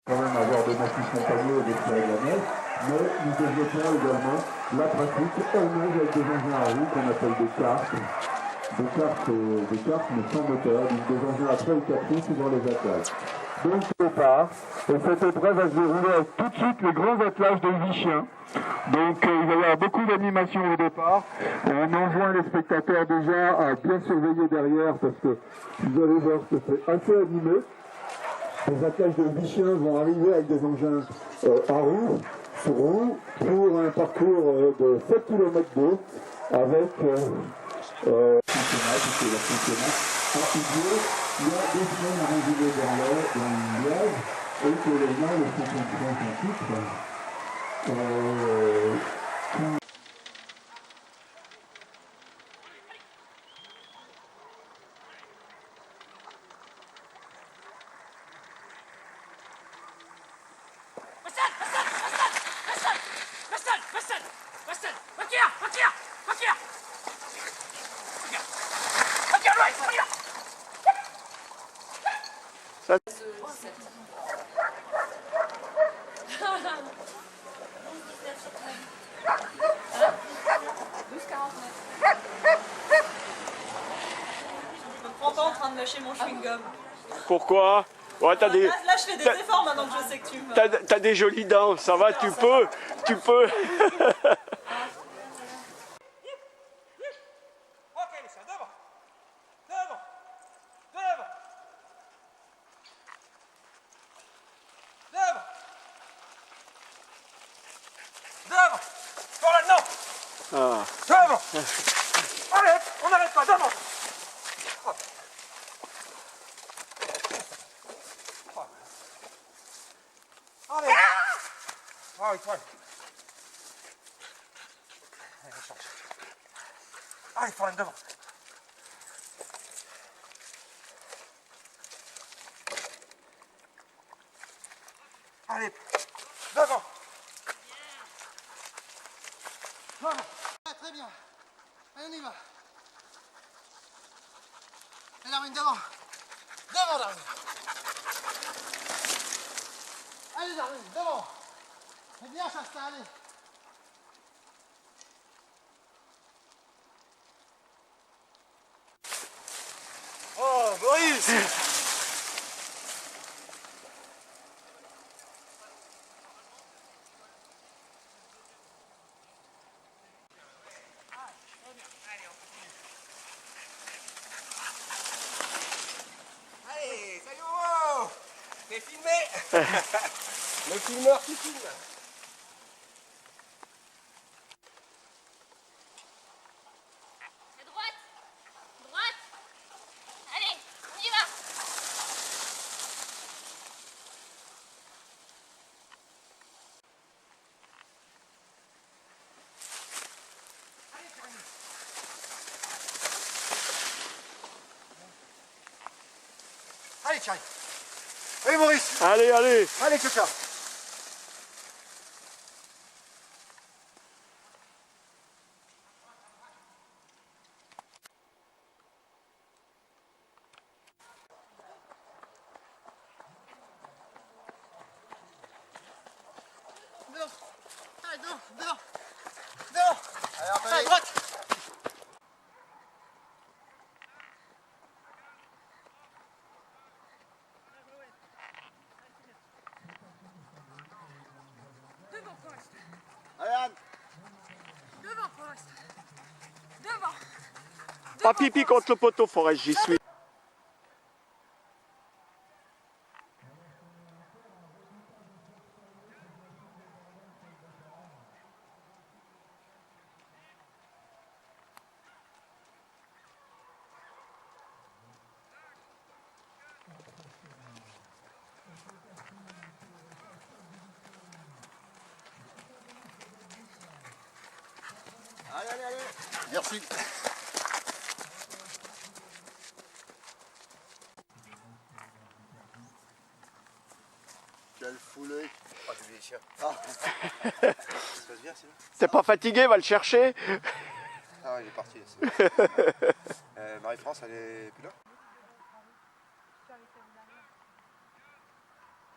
Quand même avoir des massifs montagneux et des forêts de la neige, mais nous développons également la pratique en neige avec des engins à roues qu'on appelle des karts. Des karts mais sans moteur, donc des engins à 3 ou 4 roues suivant les attelages. Donc au départ, et cette épreuve va se dérouler avec tout de suite les grands attelages de 8 chiens. Donc il va y avoir beaucoup d'animation au départ. On enjoint les spectateurs déjà à bien surveiller derrière parce que vous allez voir que c'est assez animé. Les attelages de 8 chiens vont arriver avec des engins à roues, sur roues, pour un parcours de 7 km d'eau avec championnat, puisque le championnat en studio, il y a 2 semaines à résider dans une liage, et que les gens, le 53 en titre, Je me prends pas en train de lâcher mon chewing-gum. Pourquoi? Ouais, Là, je fais des efforts maintenant que je sais que tu me... T'as des jolies dents, ça va, tu peux. Devant. Par là-dedans. Ah. Devant. Arrête, on n'arrête pas, devant. Allez. Ah oui, toi. Allez, on change. Allez, par là devant. Allez, devant. Voilà. Ah, très bien. Allez, on y va. Et Darwin, devant. Devant, Darwin. Allez, Darwin, devant. C'est bien, Shasta, allez. Oh, Boris. Allez, salut Momo. T'es filmé. Le filmeur qui filme. À droite. Droite. Allez, on y va. Allez, Thierry. Allez, Maurice. Allez, allez. Allez, Chacha. Devant. Allez, devant, devant. Devant. Allez, à droite. Devant, Forrest. Allez, Anne. Devant, Forrest. Devant. Pas pipi contre le poteau, Forest, j'y suis. Allez, allez, allez. Merci. Quelle foulée. Oh, j'ai oublié les chiens. Ah. Ça se passe bien, sinon. T'es pas fatigué, va le chercher. Ah ouais, il est parti. Marie-France, elle est plus là?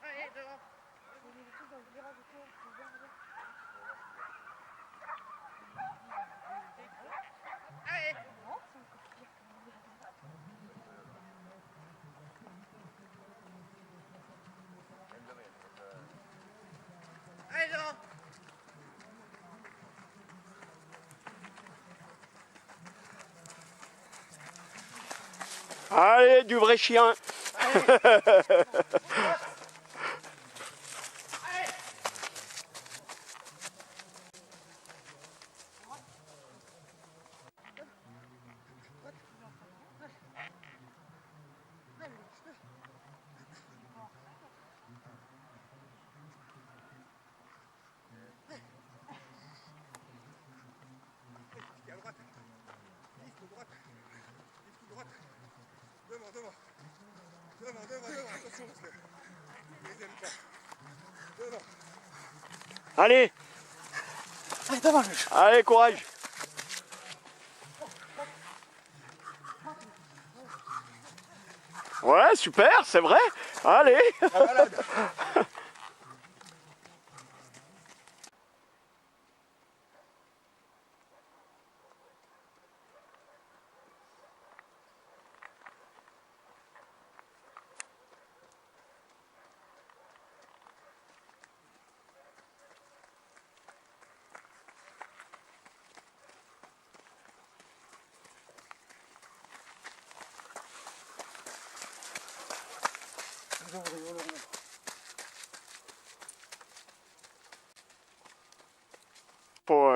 Allez, devant. Allez, devant. Allez, du vrai chien. Et à droite. Liste droite. Liste droite. Devant, devant. Devant, devant, devant. Attention parce que je les aime pas. Devant. Allez, Allez, devant, Luge. allez, courage. Ouais, super, c'est vrai. Allez. La balade.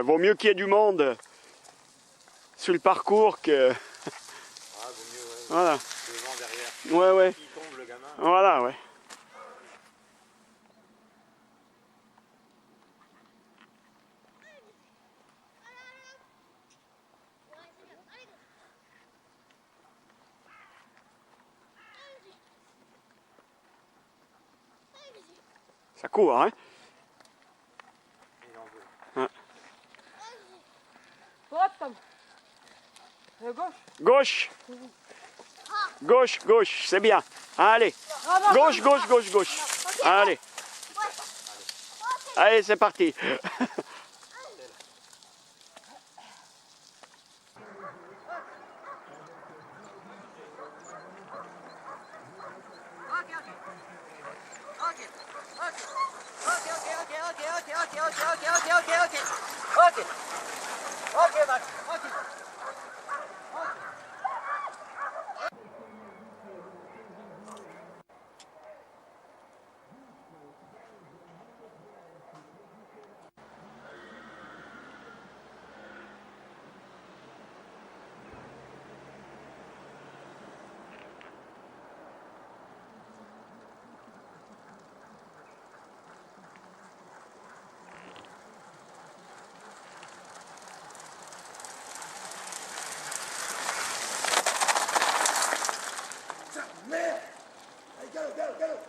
Vaut mieux qu'il y ait du monde sur le parcours que... Ah, vaut mieux, ouais. Voilà. Le vent derrière. Ouais, ouais. Qui tombe, le gamin. Voilà, ouais. Ça court, hein? Il en veut. Droite, Tom. Gauche. Gauche. Gauche, gauche, c'est bien. Allez. Gauche, gauche, gauche, gauche. Allez. Allez, c'est parti. Ok, Max. Ok. Merde. Allez, galop, galop, galop.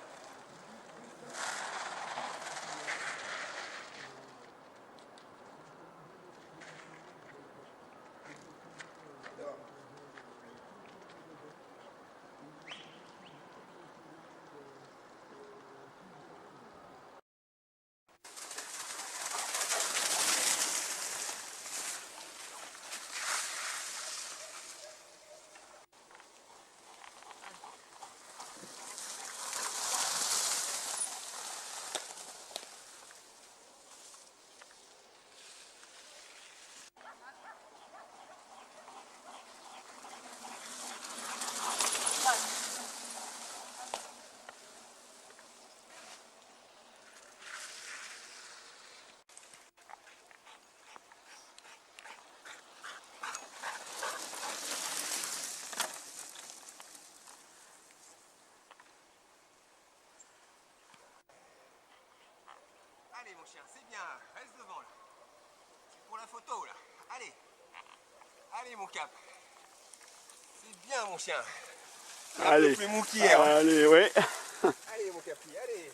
Allez mon chien, c'est bien, reste devant là. C'est pour la photo là. Allez. Allez mon cap. C'est bien mon chien. Un Allez. peu plus mou qu'hier. Hein. Allez, ouais. Allez mon capi, allez.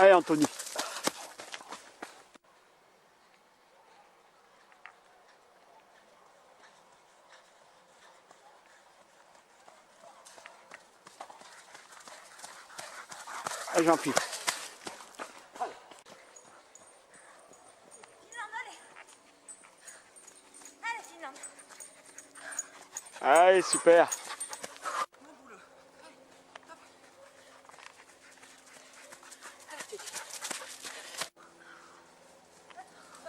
Allez, Anthony. Allez, Jean-Pierre. Allez, super.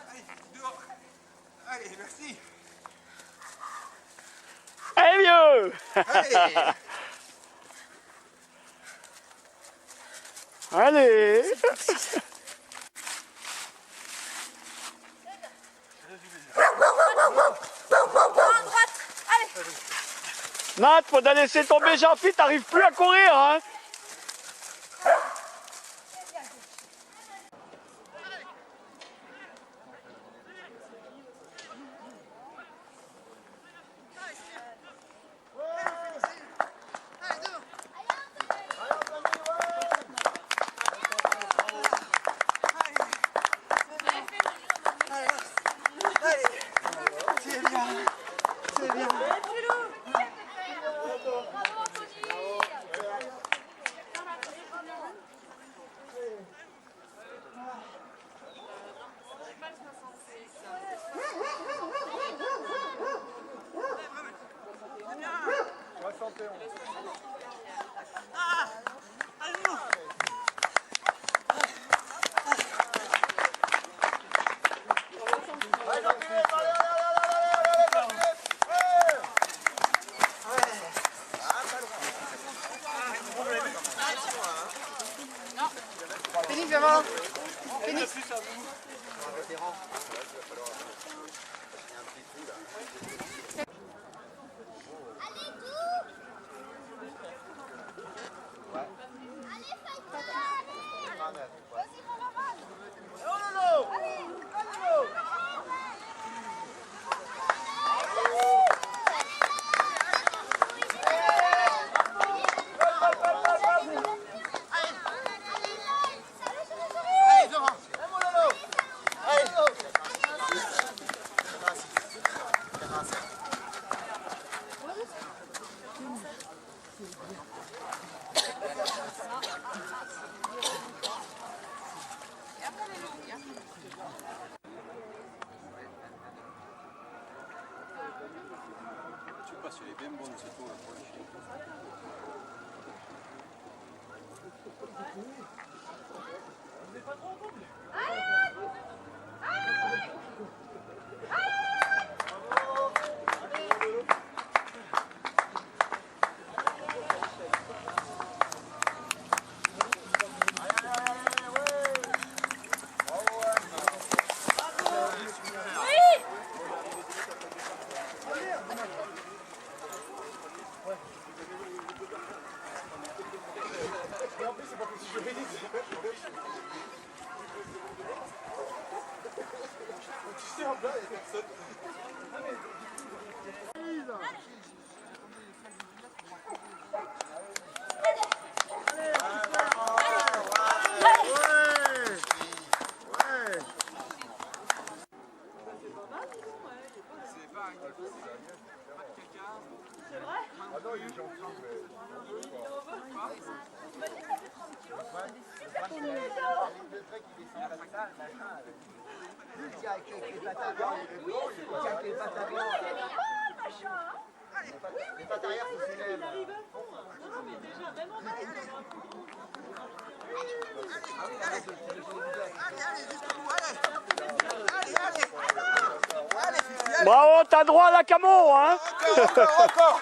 Allez, dehors. Allez, merci. Allez, vieux. Allez. Allez. Nat, faut la laisser tomber Jean-Philippe, t'arrives plus à courir, hein. Félix, viens voir. Félix. Les pattes arrière se soulèvent. Bravo, t'as droit à la camo, hein. Encore.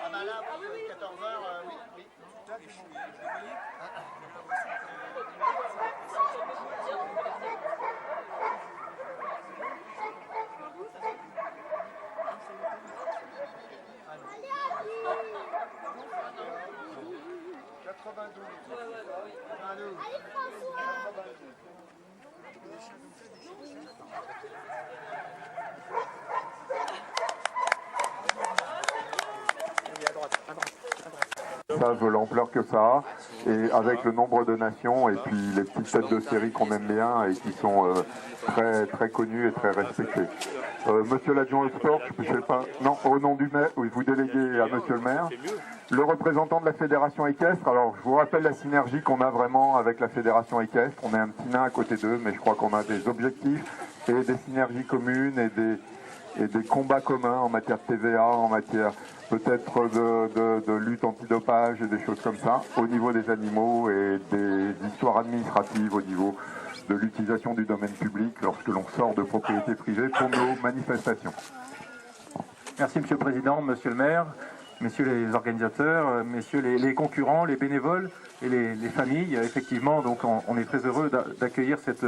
Ah bah là, 14h, oui, oui. Savent l'ampleur que ça a, et avec le nombre de nations et puis les petites têtes de série qu'on aime bien et qui sont très, très connues et très respectées. Monsieur l'adjoint au sport, je sais pas, non, au nom du maire, oui, vous déléguez à monsieur le maire. Le représentant de la fédération équestre, alors je vous rappelle la synergie qu'on a vraiment avec la fédération équestre. On est un petit nain à côté d'eux, mais je crois qu'on a des objectifs et des synergies communes et des combats communs en matière de TVA, en matière peut-être de lutte antidopage et des choses comme ça, au niveau des animaux et des histoires administratives au niveau de l'utilisation du domaine public lorsque l'on sort de propriété privée pour nos manifestations. Merci Monsieur le Président, Monsieur le maire, Messieurs les organisateurs, Messieurs les concurrents, les bénévoles et les familles. Effectivement, donc on est très heureux d'accueillir cette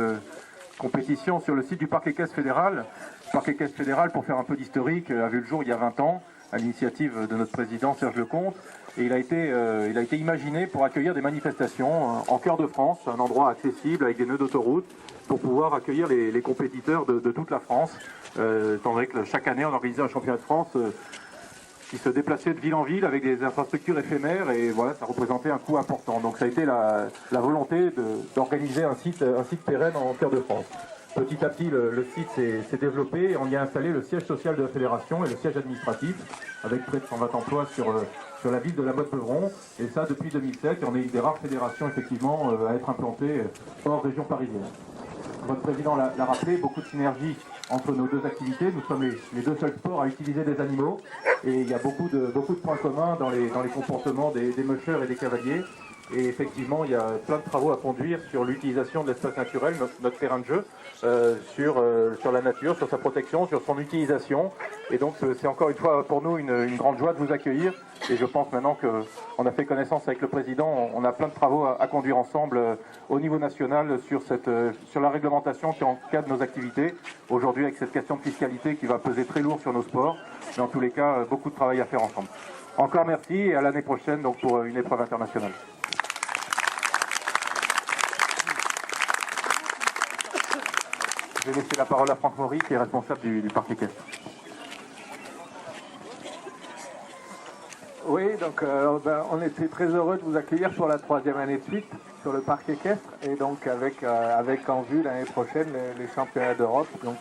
compétition sur le site du Parc équestre fédéral. Le Parc équestre fédéral, pour faire un peu d'historique, a vu le jour il y a 20 ans, à l'initiative de notre président Serge Lecomte, et il a été imaginé pour accueillir des manifestations en cœur de France, un endroit accessible avec des nœuds d'autoroute, pour pouvoir accueillir les compétiteurs de toute la France, étant donné que chaque année on organisait un championnat de France qui se déplaçait de ville en ville avec des infrastructures éphémères, et voilà, ça représentait un coût important. Donc ça a été la volonté d'organiser un site pérenne en cœur de France. Petit à petit, le site s'est développé et on y a installé le siège social de la fédération et le siège administratif, avec près de 120 emplois sur la ville de la Motte-Beuvron, et ça depuis 2007. On est une des rares fédérations effectivement à être implantée hors région parisienne. Votre président l'a rappelé, beaucoup de synergie entre nos deux activités. Nous sommes les deux seuls sports à utiliser des animaux, et il y a beaucoup de points communs dans les comportements des mushers et des cavaliers. Et effectivement, il y a plein de travaux à conduire sur l'utilisation de l'espace naturel, notre terrain de jeu, sur la nature, sur sa protection, sur son utilisation. Et donc c'est encore une fois pour nous une grande joie de vous accueillir. Et je pense maintenant qu'on a fait connaissance avec le président, on a plein de travaux à conduire ensemble au niveau national sur la réglementation qui encadre nos activités. Aujourd'hui avec cette question de fiscalité qui va peser très lourd sur nos sports. Mais en tous les cas, beaucoup de travail à faire ensemble. Encore merci et à l'année prochaine donc pour une épreuve internationale. Je vais laisser la parole à Franck Maury, qui est responsable du parc équestre. Oui, donc on était très heureux de vous accueillir pour la 3e année de suite sur le parc équestre, et donc avec en vue l'année prochaine les championnats d'Europe, donc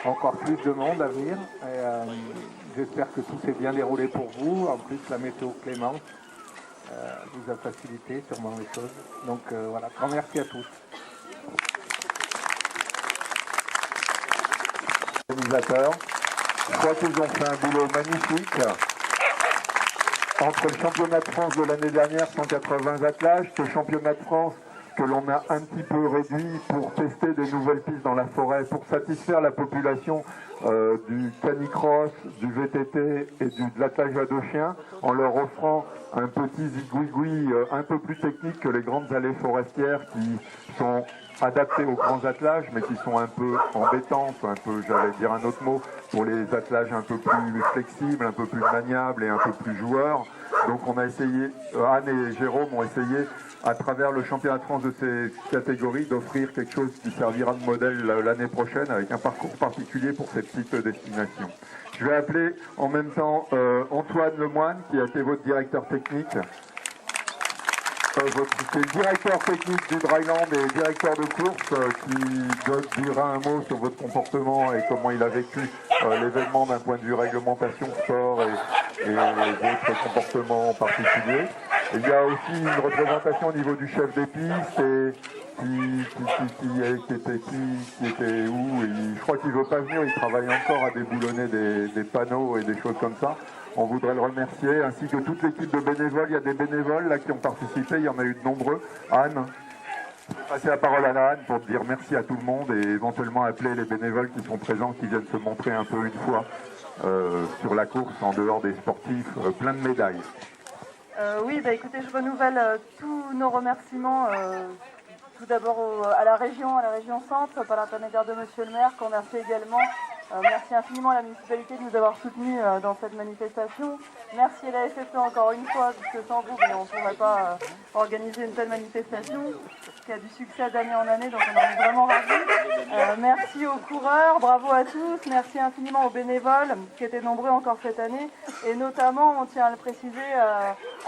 encore plus de monde à venir. J'espère que tout s'est bien déroulé pour vous. En plus, la météo clémente vous a facilité sûrement les choses. Donc voilà, grand merci à tous. Je crois qu'ils ont fait un boulot magnifique. Entre le championnat de France de l'année dernière, 180 attelages, ce championnat de France que l'on a un petit peu réduit pour tester des nouvelles pistes dans la forêt, pour satisfaire la population du canicross, du VTT et de l'attelage à deux chiens, en leur offrant un petit zigouigoui un peu plus technique que les grandes allées forestières qui sont adaptées aux grands attelages, mais qui sont un peu embêtantes, un peu, j'allais dire un autre mot, pour les attelages un peu plus flexibles, un peu plus maniables et un peu plus joueurs. Donc on a essayé, Anne et Jérôme ont essayé, à travers le championnat de France de ces catégories, d'offrir quelque chose qui servira de modèle l'année prochaine, avec un parcours particulier pour ces petites destinations. Je vais appeler en même temps Antoine Lemoine, qui a été votre directeur technique. C'est le directeur technique du Dryland et directeur de course qui dira un mot sur votre comportement et comment il a vécu l'événement d'un point de vue réglementation, sport et d'autres comportements particuliers. Et il y a aussi une représentation au niveau du chef des pistes et qui était où, et je crois qu'il ne veut pas venir, il travaille encore à déboulonner des panneaux et des choses comme ça. On voudrait le remercier, ainsi que toute l'équipe de bénévoles. Il y a des bénévoles là qui ont participé, il y en a eu de nombreux. Anne, je vais passer la parole à Anne pour dire merci à tout le monde et éventuellement appeler les bénévoles qui sont présents, qui viennent se montrer un peu une fois sur la course en dehors des sportifs, plein de médailles. Oui, bah écoutez, je renouvelle tous nos remerciements, tout d'abord à la région Centre, par l'intermédiaire de Monsieur le maire, qu'on remercie également. Merci infiniment à la municipalité de nous avoir soutenus dans cette manifestation. Merci à la FFE encore une fois, puisque sans vous, on ne pourrait pas organiser une telle manifestation qui a du succès d'année en année, donc on en est vraiment ravis. Merci aux coureurs, bravo à tous. Merci infiniment aux bénévoles qui étaient nombreux encore cette année. Et notamment, on tient à le préciser,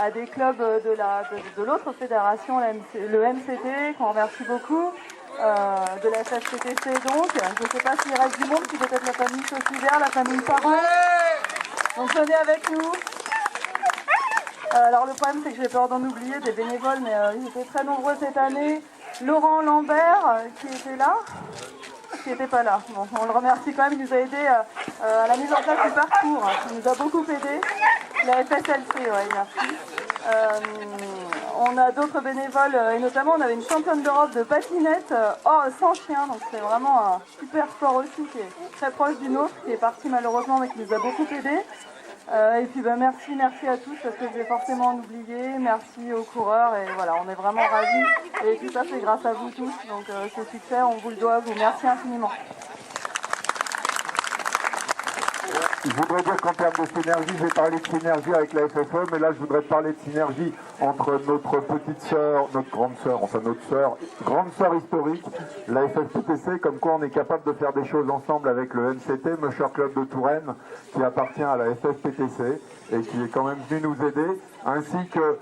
à des clubs de l'autre fédération, le MCT, qu'on remercie beaucoup. De la FFPTC donc, je ne sais pas s'il reste du monde, qui peut-être la famille Sauciver, la famille Parent. Donc venez avec nous. Alors le problème c'est que j'ai peur d'en oublier des bénévoles, mais ils étaient très nombreux cette année. Laurent Lambert qui était là, qui n'était pas là. Bon, on le remercie quand même, il nous a aidé à la mise en place du parcours, il nous a beaucoup aidé. La FSLC, ouais, merci. On a d'autres bénévoles et notamment on avait une championne d'Europe de patinette sans chien, donc c'est vraiment un super sport aussi qui est très proche du nôtre, qui est parti malheureusement mais qui nous a beaucoup aidé. Et puis merci à tous parce que je vais forcément en oublier, merci aux coureurs et voilà, on est vraiment ravis et tout ça c'est grâce à vous tous, donc ce succès on vous le doit, vous merci infiniment. Je voudrais dire qu'en termes de synergie, j'ai parlé de synergie avec la FFE, mais là je voudrais parler de synergie entre notre petite sœur, notre grande sœur, enfin notre sœur, grande sœur historique, la FFPTC, comme quoi on est capable de faire des choses ensemble avec le MCT, Musher Club de Touraine, qui appartient à la FFPTC et qui est quand même venu nous aider, ainsi que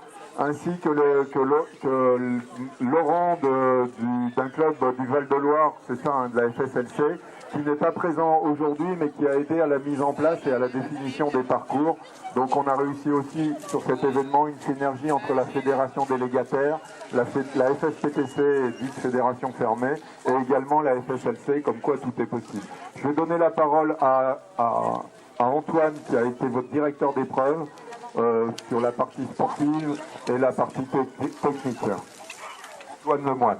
Laurent d'un club du Val-de-Loire, c'est ça, hein, de la FSLC, qui n'est pas présent aujourd'hui mais qui a aidé à la mise en place et à la définition des parcours. Donc on a réussi aussi sur cet événement une synergie entre la fédération délégataire, la FFPTC, dite fédération fermée, et également la FSLC, comme quoi tout est possible. Je vais donner la parole à Antoine, qui a été votre directeur d'épreuve, sur la partie sportive et la partie technique. Antoine Lemoine.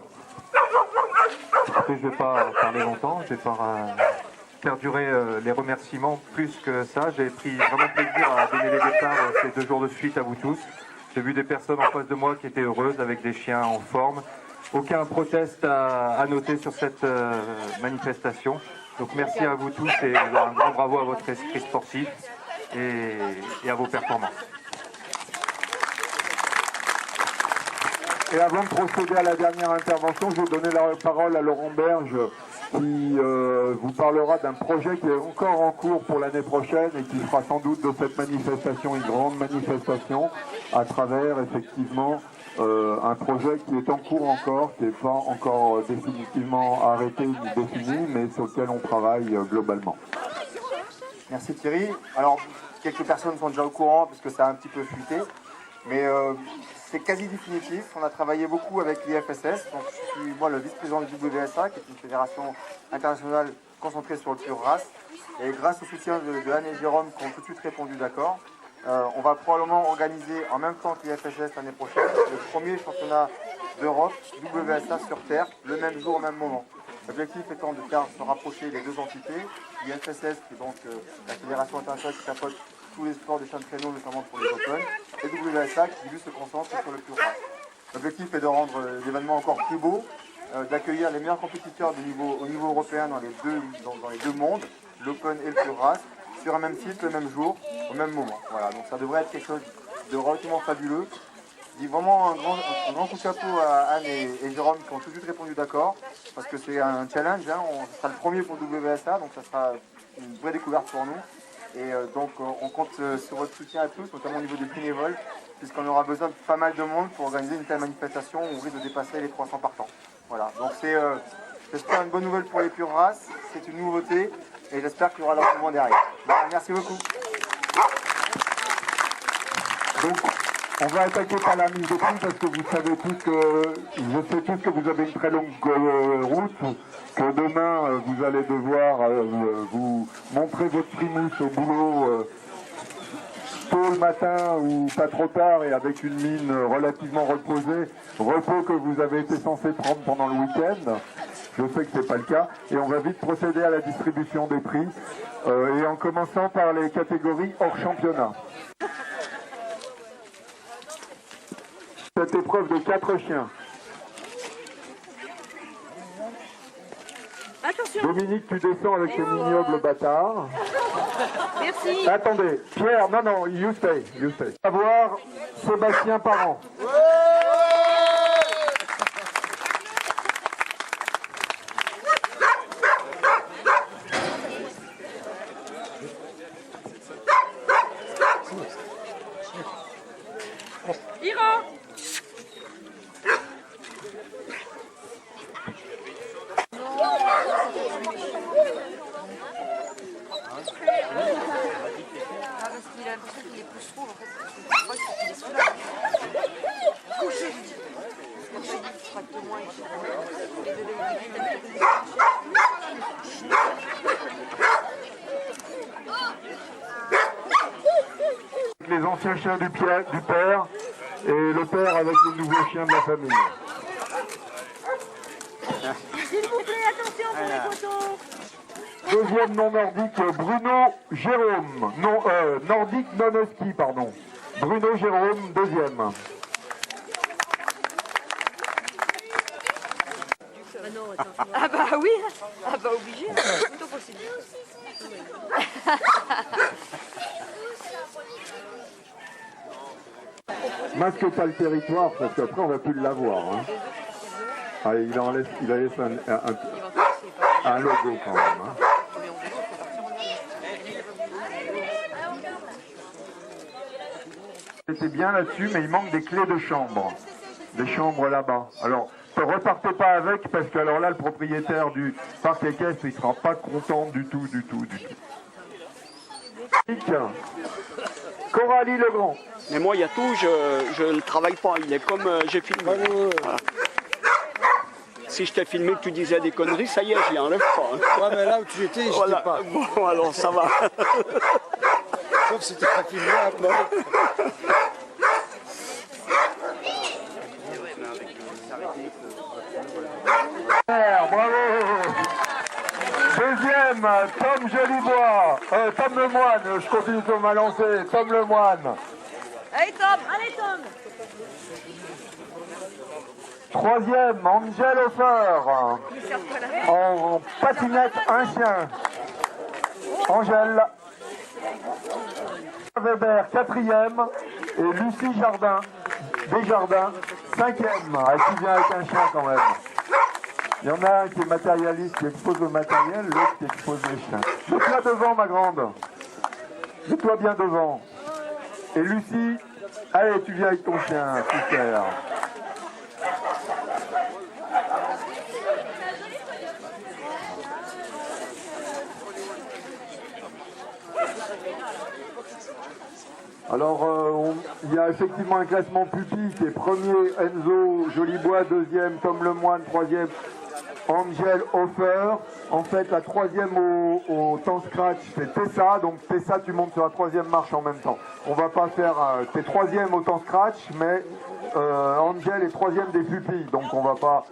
Écoutez, je ne vais pas parler longtemps, je ne vais pas faire durer les remerciements plus que ça. J'ai pris vraiment plaisir à donner les départs ces 2 jours de suite à vous tous. J'ai vu des personnes en face de moi qui étaient heureuses avec des chiens en forme. Aucun proteste à noter sur cette manifestation. Donc merci à vous tous et un grand bravo à votre esprit sportif et à vos performances. Et avant de procéder à la dernière intervention, je vais donner la parole à Laurent Berge qui vous parlera d'un projet qui est encore en cours pour l'année prochaine et qui fera sans doute de cette manifestation une grande manifestation à travers effectivement un projet qui est en cours encore, qui n'est pas encore définitivement arrêté ni défini, mais sur lequel on travaille globalement. Merci Thierry. Alors, quelques personnes sont déjà au courant puisque ça a un petit peu fuité, mais c'est quasi définitif. On a travaillé beaucoup avec l'IFSS, donc je suis moi le vice-président du WSA, qui est une fédération internationale concentrée sur le pure race. Et grâce au soutien de Anne et Jérôme qui ont tout de suite répondu d'accord, on va probablement organiser en même temps que l'IFSS l'année prochaine le premier championnat d'Europe WSA sur Terre, le même jour, au même moment. L'objectif étant de faire se rapprocher les deux entités, l'IFSS qui est donc la fédération internationale qui chapeaute tous les sports des champs de traîneau, notamment pour les Open, et WSA qui lui se concentre sur le pure race. L'objectif est de rendre l'événement encore plus beau, d'accueillir les meilleurs compétiteurs au niveau européen dans les deux mondes, l'Open et le pure race, sur un même site, le même jour, au même moment. Voilà, donc ça devrait être quelque chose de relativement fabuleux. Je dis vraiment un grand coup de chapeau à Anne et Jérôme qui ont tout de suite répondu d'accord, parce que c'est un challenge, hein. Ce sera le premier pour WSA, donc ça sera une vraie découverte pour nous. Et donc on compte sur votre soutien à tous, notamment au niveau des bénévoles, puisqu'on aura besoin de pas mal de monde pour organiser une telle manifestation où on risque de dépasser les 300 partants. Voilà, donc c'est j'espère une bonne nouvelle pour les pures races, c'est une nouveauté et j'espère qu'il y aura leur mouvement derrière. Voilà, merci beaucoup. Donc, on va attaquer par la mise de prix parce que vous savez tous que vous avez une très longue route, que demain vous allez devoir vous montrer votre primousse au boulot tôt le matin ou pas trop tard et avec une mine relativement reposée, repos que vous avez été censé prendre pendant le week-end. Je sais que ce n'est pas le cas. Et on va vite procéder à la distribution des prix, et en commençant par les catégories hors championnat. Cette épreuve de 4 chiens. Attention. Dominique, tu descends avec tes ignobles bâtards. Merci. Attendez, Pierre, non, you stay. On va voir Sébastien Parent. Ira. Les anciens chiens du père et le père avec les nouveaux chiens de la famille. S'il vous plaît, attention pour les photos. Deuxième non nordique, Bruno Jérôme. Nordique non-husky, pardon. Bruno Jérôme, deuxième. Ah bah oui, ah bah obligé, plutôt possible. Masque pas le territoire parce qu'après on va plus l'avoir. Hein. Ah, il laisse un logo quand même. Hein. C'était bien là-dessus, mais il manque des clés de chambre. Des chambres là-bas. Alors, ne repartez pas avec parce que alors là, le propriétaire du parc équestre, il ne sera pas content du tout. Coralie Legrand. Mais moi, il y a tout, je ne travaille pas. Il est comme j'ai filmé. Voilà. Si je t'ai filmé que tu disais des conneries, ça y est, je les enlève pas. Hein. Ouais, mais là où tu étais, je Voilà. n'étais pas. Bon, alors ça va. Sauf si c'était pas filmé après. Bravo. Deuxième, Tom Jolibois. Tom Lemoine, je continue sur ma lancée. Tom Lemoine. Allez Tom, allez Tom. Troisième, Angel Hofer. En patinette, un chien. Angèle. Weber, quatrième. Et Lucie Jardin, Desjardins, cinquième. Elle qui vient avec un chien quand même. Il y en a un qui est matérialiste, qui expose le matériel, l'autre qui expose les chiens. Mets-toi devant, ma grande. Mets-toi bien devant. Et Lucie, allez, tu viens avec ton chien, super. Alors, il y a effectivement un classement pupille qui est premier Enzo Jolibois, deuxième Tom Lemoine, troisième Angel Hofer. En fait, la troisième au temps scratch, c'est Tessa. Donc Tessa, tu montes sur la troisième marche en même temps. On va pas faire... t'es troisième au temps scratch, mais Angel est troisième des pupilles. Donc on va pas